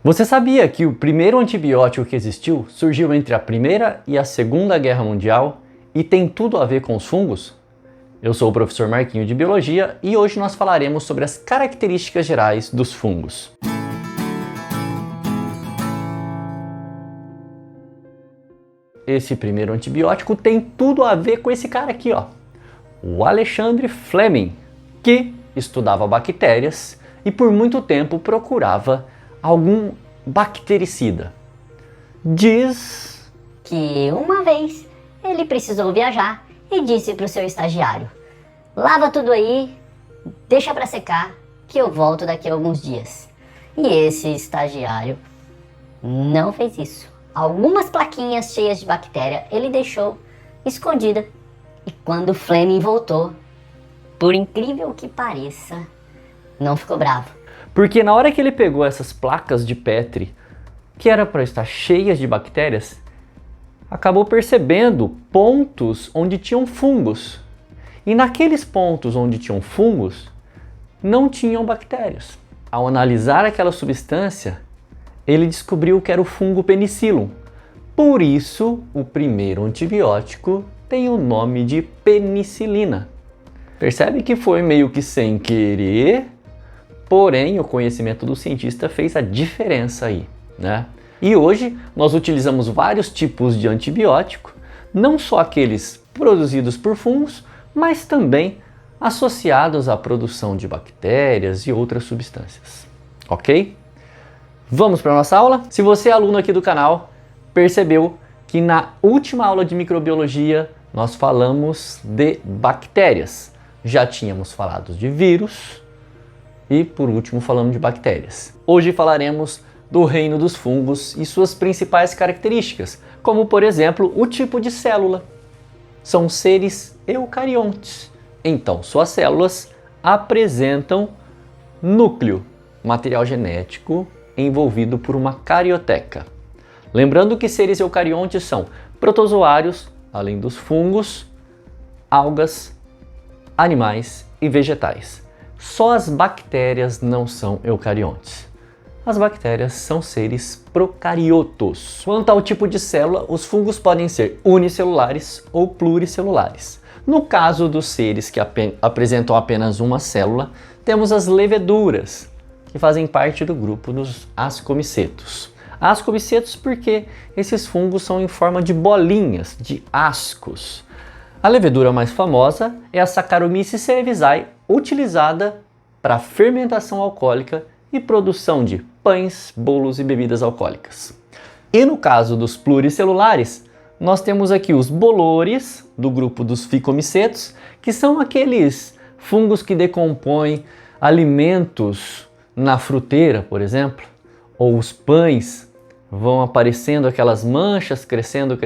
Você sabia que o primeiro antibiótico que existiu surgiu entre a Primeira e a Segunda Guerra Mundial e tem tudo a ver com os fungos? Eu sou o professor Marquinho de Biologia e hoje nós falaremos sobre as características gerais dos fungos. Esse primeiro antibiótico tem tudo a ver com esse cara aqui, ó, o Alexandre Fleming, que estudava bactérias e por muito tempo procurava algum bactericida. Diz que uma vez ele precisou viajar e disse para o seu estagiário: lava tudo aí, deixa para secar que eu volto daqui a alguns dias. E esse estagiário não fez isso. Algumas plaquinhas cheias de bactéria ele deixou escondida. E quando Fleming voltou, por incrível que pareça, não ficou bravo. Porque na hora que ele pegou essas placas de Petri, que era para estar cheias de bactérias, acabou percebendo pontos onde tinham fungos. E naqueles pontos onde tinham fungos, não tinham bactérias. Ao analisar aquela substância, ele descobriu que era o fungo Penicillium. Por isso, o primeiro antibiótico tem o nome de penicilina. Percebe que foi meio que sem querer, porém o conhecimento do cientista fez a diferença aí, né? E hoje nós utilizamos vários tipos de antibiótico, não só aqueles produzidos por fungos, mas também associados à produção de bactérias e outras substâncias, ok? Vamos para a nossa aula? Se você é aluno aqui do canal, percebeu que na última aula de microbiologia nós falamos de bactérias. Já tínhamos falado de vírus e por último falamos de bactérias. Hoje falaremos do reino dos fungos e suas principais características, como por exemplo o tipo de célula. São seres eucariontes, então suas células apresentam núcleo, material genético envolvido por uma carioteca. Lembrando que seres eucariontes são protozoários, além dos fungos, algas, animais e vegetais. Só as bactérias não são eucariontes. As bactérias são seres procariotos. Quanto ao tipo de célula, os fungos podem ser unicelulares ou pluricelulares. No caso dos seres que apresentam apenas uma célula, temos as leveduras, que fazem parte do grupo dos ascomicetos. Ascomicetos porque esses fungos são em forma de bolinhas, de ascos. A levedura mais famosa é a Saccharomyces cerevisiae, utilizada para fermentação alcoólica e produção de pães, bolos e bebidas alcoólicas. E no caso dos pluricelulares, nós temos aqui os bolores, do grupo dos ficomicetos, que são aqueles fungos que decompõem alimentos na fruteira, por exemplo, ou os pães vão aparecendo aquelas manchas, crescendo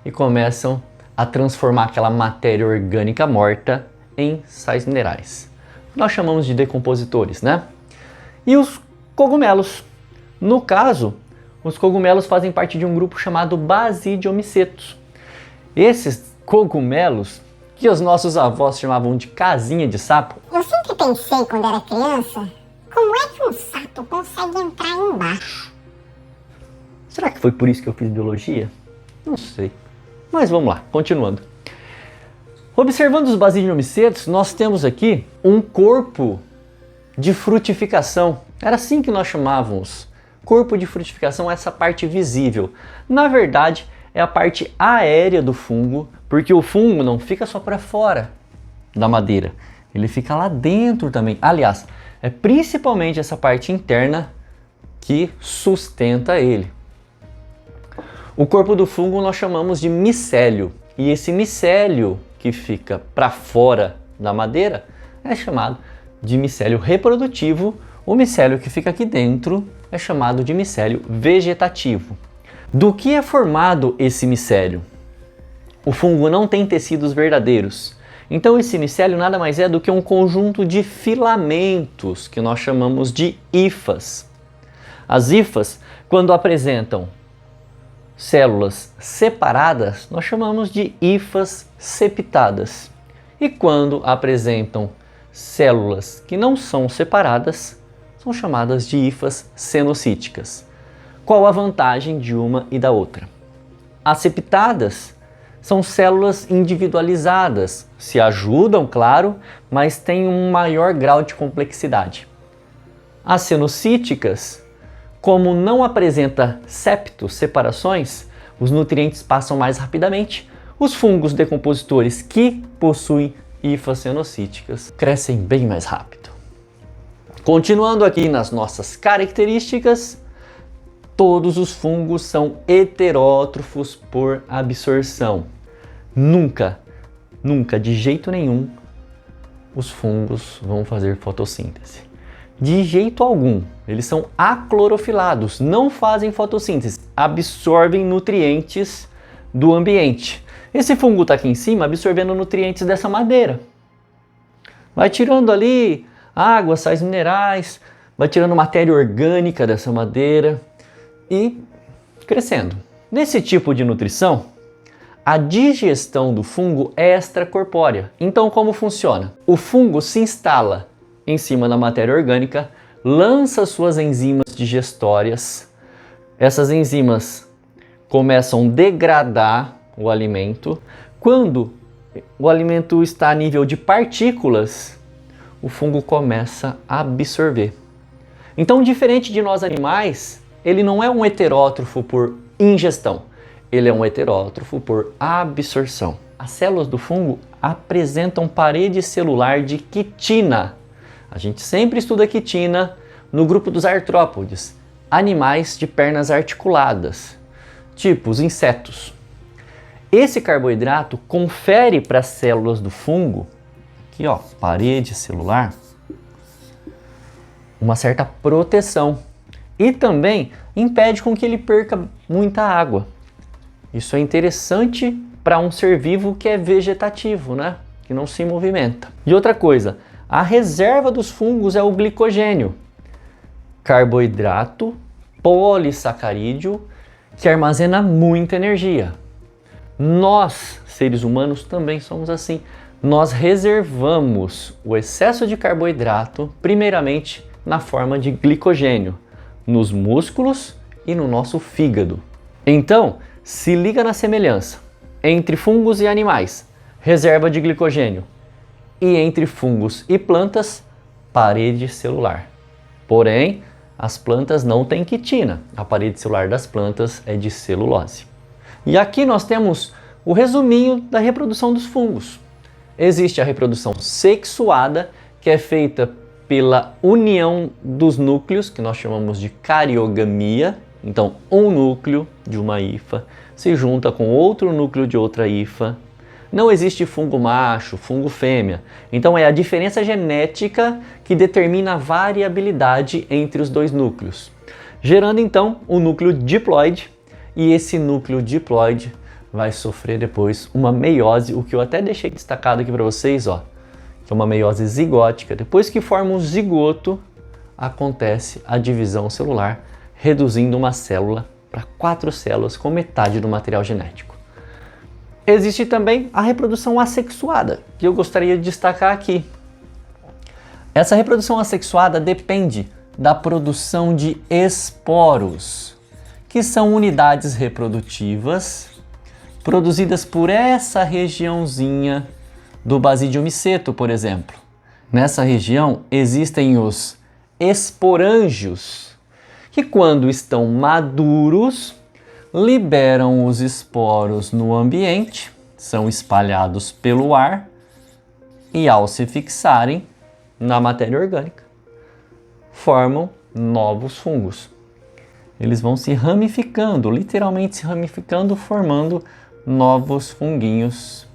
e começam a transformar aquela matéria orgânica morta em sais minerais. Nós chamamos de decompositores, né? E os cogumelos. No caso, os cogumelos fazem parte de um grupo chamado basidiomicetos. Esses cogumelos, que os nossos avós chamavam de casinha de sapo. Eu sempre pensei quando era criança, como é que um sapo consegue entrar embaixo? Será que foi por isso que eu fiz biologia? Não sei. Mas vamos lá, continuando. Observando os basidiomicetos, nós temos aqui um corpo de frutificação. Era assim que nós chamávamos. Corpo de frutificação é essa parte visível. Na verdade, é a parte aérea do fungo, porque o fungo não fica só para fora da madeira. Ele fica lá dentro também. Aliás, é principalmente essa parte interna que sustenta ele. O corpo do fungo nós chamamos de micélio. E esse micélio que fica para fora da madeira é chamado de micélio reprodutivo. O micélio que fica aqui dentro é chamado de micélio vegetativo. Do que é formado esse micélio? O fungo não tem tecidos verdadeiros. Então esse micélio nada mais é do que um conjunto de filamentos que nós chamamos de hifas. As hifas, quando apresentam células separadas, nós chamamos de hifas septadas. E quando apresentam células que não são separadas, são chamadas de hifas cenocíticas. Qual a vantagem de uma e da outra? As septadas são células individualizadas, se ajudam, claro, mas têm um maior grau de complexidade. As cenocíticas, como não apresenta septos, separações, os nutrientes passam mais rapidamente. Os fungos decompositores que possuem hifas cenocíticas crescem bem mais rápido. Continuando aqui nas nossas características, todos os fungos são heterótrofos por absorção. Nunca, de jeito nenhum, os fungos vão fazer fotossíntese. De jeito algum, eles são aclorofilados, não fazem fotossíntese, absorvem nutrientes do ambiente. Esse fungo está aqui em cima absorvendo nutrientes dessa madeira. Vai tirando ali água, sais minerais, vai tirando matéria orgânica dessa madeira e crescendo. Nesse tipo de nutrição, a digestão do fungo é extracorpórea. Então, como funciona? O fungo se instala em cima da matéria orgânica, lança suas enzimas digestórias. Essas enzimas começam a degradar o alimento. Quando o alimento está a nível de partículas, o fungo começa a absorver. Então, diferente de nós animais, ele não é um heterótrofo por ingestão, ele é um heterótrofo por absorção. As células do fungo apresentam parede celular de quitina. A gente sempre estuda quitina no grupo dos artrópodes, animais de pernas articuladas, tipo os insetos. Esse carboidrato confere para as células do fungo, aqui ó, parede celular, uma certa proteção e também impede com que ele perca muita água. Isso é interessante para um ser vivo que é vegetativo, né? Que não se movimenta. E outra coisa, a reserva dos fungos é o glicogênio, carboidrato polissacarídeo que armazena muita energia. Nós, seres humanos, também somos assim. Nós reservamos o excesso de carboidrato, primeiramente na forma de glicogênio, nos músculos e no nosso fígado. Então, se liga na semelhança entre fungos e animais, reserva de glicogênio, e entre fungos e plantas, parede celular. Porém, as plantas não têm quitina, a parede celular das plantas é de celulose. E aqui nós temos o resuminho da reprodução dos fungos. Existe a reprodução sexuada, que é feita pela união dos núcleos, que nós chamamos de cariogamia. Então, um núcleo de uma hifa se junta com outro núcleo de outra hifa. Não existe fungo macho, fungo fêmea. Então, é a diferença genética que determina a variabilidade entre os dois núcleos, gerando então o núcleo diploide. E esse núcleo diploide vai sofrer depois uma meiose, o que eu até deixei destacado aqui para vocês, ó, que é uma meiose zigótica. Depois que forma um zigoto, acontece a divisão celular, reduzindo uma célula para 4 células com metade do material genético. Existe também a reprodução assexuada, que eu gostaria de destacar aqui. Essa reprodução assexuada depende da produção de esporos, que são unidades reprodutivas produzidas por essa regiãozinha do basídio miceto, por exemplo. Nessa região existem os esporângios, que quando estão maduros, liberam os esporos no ambiente, são espalhados pelo ar e ao se fixarem na matéria orgânica, formam novos fungos. Eles vão se ramificando, literalmente se ramificando, formando novos funguinhos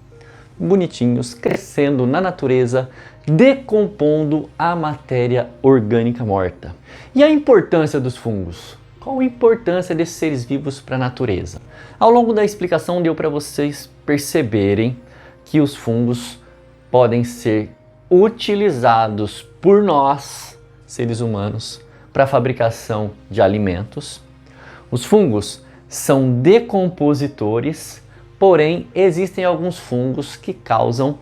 bonitinhos, crescendo na natureza, decompondo a matéria orgânica morta. E a importância dos fungos? Qual a importância desses seres vivos para a natureza? Ao longo da explicação deu para vocês perceberem que os fungos podem ser utilizados por nós, seres humanos, para a fabricação de alimentos. Os fungos são decompositores, porém existem alguns fungos que causam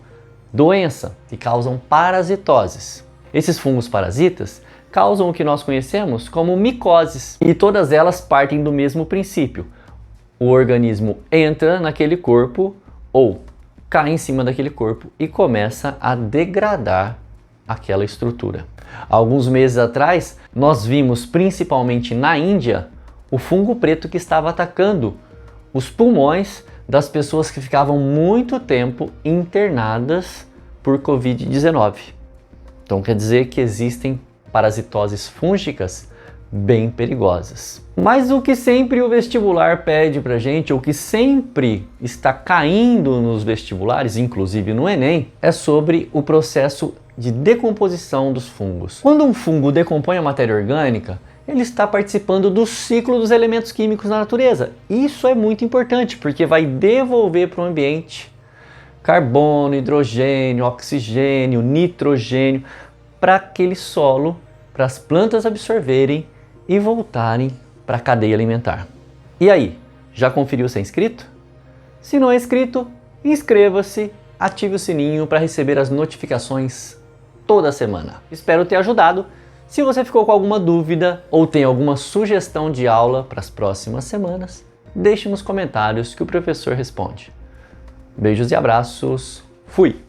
doença, que causam parasitoses. Esses fungos parasitas causam o que nós conhecemos como micoses. E todas elas partem do mesmo princípio. O organismo entra naquele corpo ou cai em cima daquele corpo e começa a degradar aquela estrutura. Alguns meses atrás, nós vimos principalmente na Índia o fungo preto que estava atacando os pulmões das pessoas que ficavam muito tempo internadas por Covid-19. Então quer dizer que existem parasitoses fúngicas bem perigosas. Mas o que sempre o vestibular pede pra gente, o que sempre está caindo nos vestibulares, inclusive no Enem, é sobre o processo de decomposição dos fungos. Quando um fungo decompõe a matéria orgânica, ele está participando do ciclo dos elementos químicos na natureza. Isso é muito importante, porque vai devolver para o ambiente carbono, hidrogênio, oxigênio, nitrogênio, para aquele solo, para as plantas absorverem e voltarem para a cadeia alimentar. E aí, já conferiu se é inscrito? Se não é inscrito, inscreva-se, ative o sininho para receber as notificações toda semana. Espero ter ajudado. Se você ficou com alguma dúvida ou tem alguma sugestão de aula para as próximas semanas, deixe nos comentários que o professor responde. Beijos e abraços. Fui!